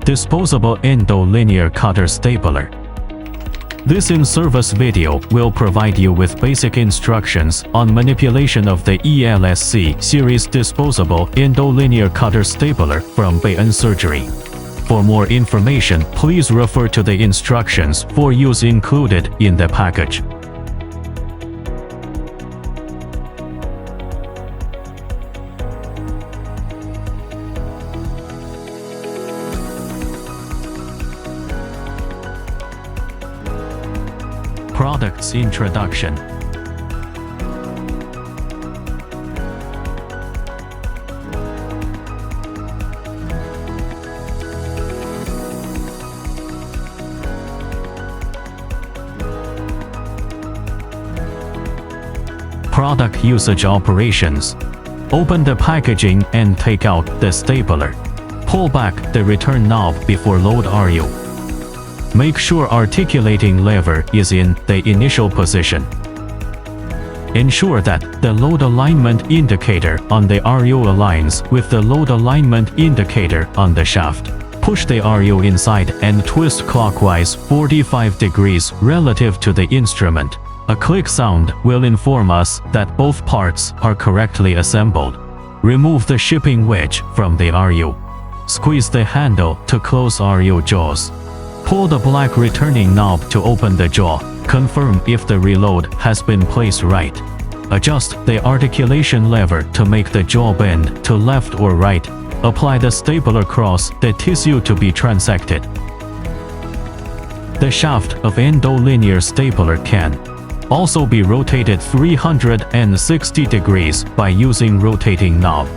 Disposable Endo Linear Cutter Stapler. This in-service video will provide you with basic instructions on manipulation of the ELSC series Disposable Endo Linear Cutter Stapler from BEIEN-SURG. For more information, please refer to the instructions for use included in the package. Products introduction. Product usage operations. Open the packaging and take out the stapler. Pull back the return knob before load RU. Make sure articulating lever is in the initial position. Ensure that the load alignment indicator on the RU aligns with the load alignment indicator on the shaft. Push the RU inside and twist clockwise 45 degrees relative to the instrument. A click sound will inform us that both parts are correctly assembled. Remove the shipping wedge from the RU. Squeeze the handle to close RU jaws. Pull the black returning knob to open the jaw. Confirm if the reload has been placed right. Adjust the articulation lever to make the jaw bend to left or right. Apply the stapler across the tissue to be transected. The shaft of Endo Linear stapler can also be rotated 360 degrees by using rotating knob.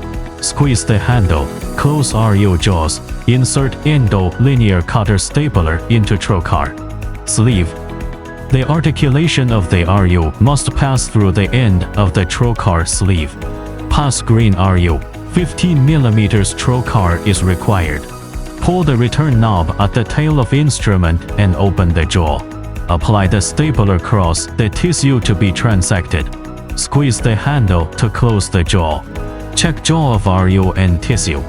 Squeeze the handle, close RU jaws, insert Endo Linear Cutter Stapler into trocar sleeve. The articulation of the RU must pass through the end of the trocar sleeve. Pass green RU, 15 mm trocar is required. Pull the return knob at the tail of instrument and open the jaw. Apply the stapler across the tissue to be transected. Squeeze the handle to close the jaw. Check jaw of RU and tissue.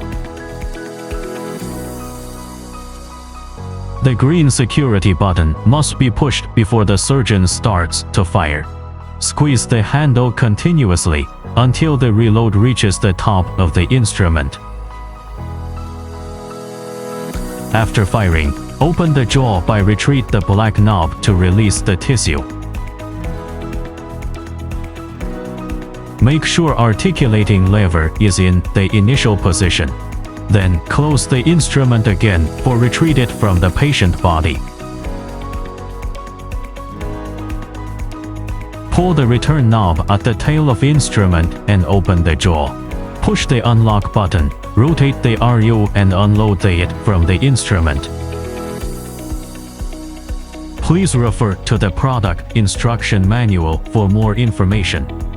The green security button must be pushed before the surgeon starts to fire. Squeeze the handle continuously until the reload reaches the top of the instrument. After firing, open the jaw by retrieve the black knob to release the tissue. Make sure articulating lever is in the initial position. Then close the instrument again for retrieve it from the patient body. Pull the return knob at the tail of instrument and open the jaw. Push the unlock button, rotate the RU and unload it from the instrument. Please refer to the product instruction manual for more information.